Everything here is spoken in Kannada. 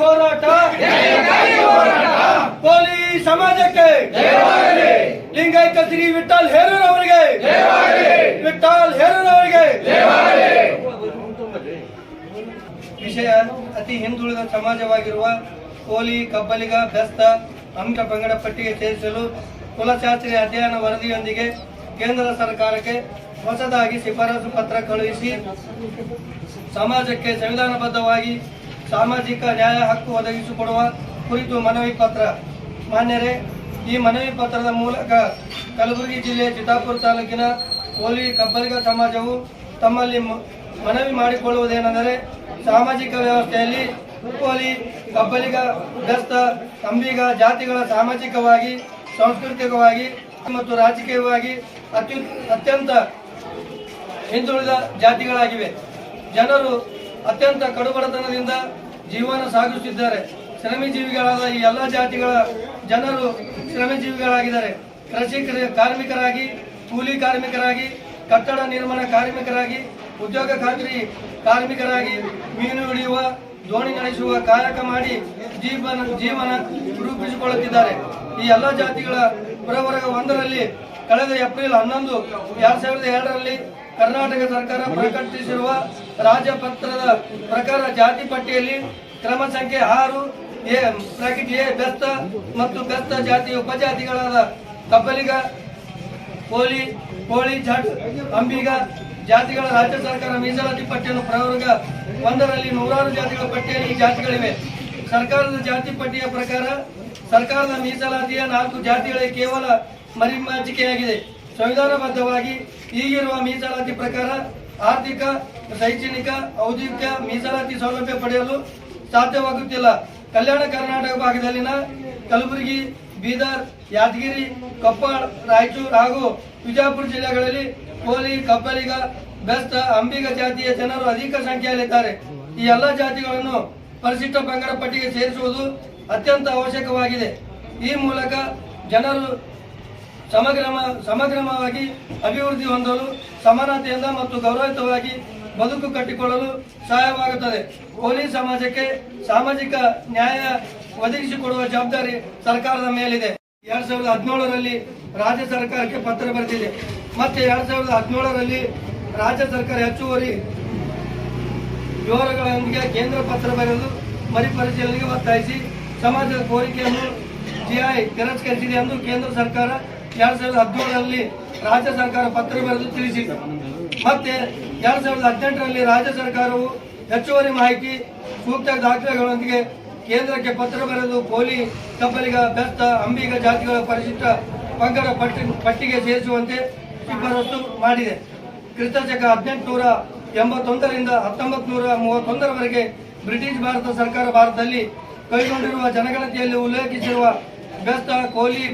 ಹೋರಾಟ ಕೋಲಿ ಸಮಾಜಕ್ಕೆ ಲಿಂಗೈಕ್ಯ ಶ್ರೀ ವಿಠಲ್ ಹೇರೂರವರಿಗೆ ವಿಷಯ ಅತಿ ಹಿಂದುಳಿದ ಸಮಾಜವಾಗಿರುವ ಕೋಲಿ ಕಬ್ಬಲಿಗ ಬೆಸ್ತ ಅಂಶ ಪಂಗಡ ಪಟ್ಟಿಗೆ ಸೇರಿಸಲು ಕುಲಶಾಸ್ತ್ರೀಯ ಅಧ್ಯಯನ ವರದಿಯೊಂದಿಗೆ ಕೇಂದ್ರ ಸರ್ಕಾರಕ್ಕೆ ಹೊಸದಾಗಿ ಶಿಫಾರಸು ಪತ್ರ ಕಳುಹಿಸಿ ಸಮಾಜಕ್ಕೆ ಸಂವಿಧಾನಬದ್ಧವಾಗಿ ಸಾಮಾಜಿಕ ನ್ಯಾಯ ಹಕ್ಕು ಒದಗಿಸಿಕೊಡುವ ಕುರಿತು ಮನವಿ ಪತ್ರ. ಮಾನ್ಯರೇ, ಈ ಮನವಿ ಪತ್ರದ ಮೂಲಕ ಕಲಬುರಗಿ ಜಿಲ್ಲೆಯ ಚಿತ್ತಾಪುರ ತಾಲೂಕಿನ ಕೋಲಿ ಕಬ್ಬಲಿಗ ಸಮಾಜವು ತಮ್ಮಲ್ಲಿ ಮನವಿ ಮಾಡಿಕೊಳ್ಳುವುದೇನೆಂದರೆ, ಸಾಮಾಜಿಕ ವ್ಯವಸ್ಥೆಯಲ್ಲಿ ಕೋಲಿ ಕಬ್ಬಲಿಗ ಬೆಸ್ತ ಅಂಬಿಗ ಜಾತಿಗಳ ಸಾಮಾಜಿಕವಾಗಿ, ಸಾಂಸ್ಕೃತಿಕವಾಗಿ ಮತ್ತು ರಾಜಕೀಯವಾಗಿ ಅತ್ಯಂತ ಹಿಂದುಳಿದ ಜಾತಿಗಳಾಗಿವೆ. ಜನರು ಅತ್ಯಂತ ಕಡುಬಡತನದಿಂದ ಜೀವನ ಸಾಗಿಸುತ್ತಿದ್ದಾರೆ. ಶ್ರಮಜೀವಿಗಳಾದ ಈ ಎಲ್ಲ ಜಾತಿಗಳ ಜನರು ಶ್ರಮಜೀವಿಗಳಾಗಿದ್ದಾರೆ. ಕೃಷಿ ಕಾರ್ಮಿಕರಾಗಿ, ಕೂಲಿ ಕಾರ್ಮಿಕರಾಗಿ, ಕಟ್ಟಡ ನಿರ್ಮಾಣ ಕಾರ್ಮಿಕರಾಗಿ, ಉದ್ಯೋಗ ಖಾತ್ರಿ ಕಾರ್ಮಿಕರಾಗಿ, ಮೀನು ಹಿಡಿಯುವ, ದೋಣಿ ನಡೆಸುವ ಕಾಯಕ ಮಾಡಿ ಜೀವನ ರೂಪಿಸಿಕೊಳ್ಳುತ್ತಿದ್ದಾರೆ. ಈ ಎಲ್ಲ ಜಾತಿಗಳ ಪ್ರವರ್ಗ 1ರಲ್ಲಿ ಕಳೆದ ಏಪ್ರಿಲ್ 11, 2002ರಲ್ಲಿ ಕರ್ನಾಟಕ ಸರ್ಕಾರ ಪ್ರಕಟಿಸಿರುವ ರಾಜ್ಯಪತ್ರದ ಪ್ರಕಾರ ಜಾತಿ ಪಟ್ಟಿಯಲ್ಲಿ ಕ್ರಮ ಸಂಖ್ಯೆ 6 ಎ ಬೆಸ್ತ ಮತ್ತು ಬೆಸ್ತ ಜಾತಿಯ ಉಪಜಾತಿಗಳಾದ ಕಬ್ಬಲಿಗ, ಕೋಳಿ ಜಾಟ್, ಅಂಬಿಗ ಜಾತಿಗಳ ರಾಜ್ಯ ಸರ್ಕಾರ ಮೀಸಲಾತಿ ಪಟ್ಟಿಯನ್ನು ಪ್ರವರ್ಗ 1ರಲ್ಲಿ 106 ಜಾತಿಗಳ ಪಟ್ಟಿಯಲ್ಲಿ ಈ ಜಾತಿಗಳಿವೆ. ಸರ್ಕಾರದ ಜಾತಿ ಪಟ್ಟಿಯ ಪ್ರಕಾರ ಸರ್ಕಾರದ ಮೀಸಲಾತಿಯ 4 ಜಾತಿಗಳಿಗೆ ಕೇವಲ ಮರಿಮಾಚಿಕೆಯಾಗಿದೆ. ಸಂವಿಧಾನಬದ್ಧವಾಗಿ ಈಗಿರುವ ಮೀಸಲಾತಿ ಪ್ರಕಾರ ಆರ್ಥಿಕ, ಶೈಕ್ಷಣಿಕ, ಔದ್ಯೋಗಿಕ ಮೀಸಲಾತಿ ಸೌಲಭ್ಯ ಪಡೆಯಲು ಸಾಧ್ಯವಾಗುತ್ತಿಲ್ಲ. ಕಲ್ಯಾಣ ಕರ್ನಾಟಕ ಭಾಗದಲ್ಲಿನ ಕಲಬುರಗಿ, ಬೀದರ್, ಯಾದಗಿರಿ, ಕೊಪ್ಪಳ, ರಾಯಚೂರು ಹಾಗೂ ವಿಜಯಪುರ ಜಿಲ್ಲೆಗಳಲ್ಲಿ ಕೋಲಿ, ಕಬ್ಬಲಿಗ, ಬೆಸ್ತ, ಅಂಬಿಗ ಜಾತಿಯ ಜನರು ಅಧಿಕ ಸಂಖ್ಯೆಯಲ್ಲಿದ್ದಾರೆ. ಈ ಎಲ್ಲ ಜಾತಿಗಳನ್ನು ಪರಿಶಿಷ್ಟ ಪಂಗಡ ಪಟ್ಟಿಗೆ ಸೇರಿಸುವುದು ಅತ್ಯಂತ ಅವಶ್ಯಕವಾಗಿದೆ. ಈ ಮೂಲಕ ಜನರು ಸಮಗ್ರವಾಗಿ ಅಭಿವೃದ್ಧಿ ಹೊಂದಲು, ಸಮಾನತೆಯಿಂದ ಮತ್ತು ಗೌರವಯುತವಾಗಿ ಬದುಕು ಕಟ್ಟಿಕೊಳ್ಳಲು ಸಹಾಯವಾಗುತ್ತದೆ. ಕೋಲಿ ಸಮಾಜಕ್ಕೆ ಸಾಮಾಜಿಕ ನ್ಯಾಯ ಒದಗಿಸಿಕೊಡುವ ಜವಾಬ್ದಾರಿ ಸರ್ಕಾರದ ಮೇಲಿದೆ. 2017ರಲ್ಲಿ ರಾಜ್ಯ ಸರ್ಕಾರಕ್ಕೆ ಪತ್ರ ಬರೆದಿದೆ. ಮತ್ತೆ 2017ರಲ್ಲಿ ರಾಜ್ಯ ಸರ್ಕಾರ ಹೆಚ್ಚುವರಿ ವಿವರಗಳೊಂದಿಗೆ ಕೇಂದ್ರ ಪತ್ರ ಬರೆದು ಮರುಪರಿಶೀಲನೆಗೆ ಒತ್ತಾಯಿಸಿ ಸಮಾಜದ ಕೋರಿಕೆಯನ್ನು ಜಿಐ ತಿರಸ್ಕರಿಸಿದೆ ಎಂದು ಕೇಂದ್ರ ಸರ್ಕಾರ 2017ರಲ್ಲಿ ರಾಜ್ಯ ಸರ್ಕಾರ ಪತ್ರ ಬರೆದು ತಿಳಿಸಿದೆ. ಮತ್ತೆ 2018ರಲ್ಲಿ ರಾಜ್ಯ ಸರ್ಕಾರವು ಹೆಚ್ಚುವರಿ ಮಾಹಿತಿ, ಸೂಕ್ತ ದಾಖಲೆಗಳೊಂದಿಗೆ ಕೇಂದ್ರಕ್ಕೆ ಪತ್ರ ಬರೆದು ಕೋಲಿ, ಕಬ್ಬಲಿಗ, ಬೆಸ್ತ, ಅಂಬಿಗ ಜಾತಿಗಳ ಪರಿಶಿಷ್ಟ ಪಂಗಡ ಪಟ್ಟಿಗೆ ಸೇರಿಸುವಂತೆ ಶಿಫಾರಸು ಮಾಡಿದೆ. ಕ್ರಿಸ್ತಶಕ 1881ರಿಂದ 1931ರವರೆಗೆ ಬ್ರಿಟಿಷ್ ಭಾರತ ಸರ್ಕಾರ ಭಾರತದಲ್ಲಿ ಕೈಗೊಂಡಿರುವ ಜನಗಣತಿಯಲ್ಲಿ ಉಲ್ಲೇಖಿಸಿರುವ ಬೆಸ್ತ, ಕೋಲಿ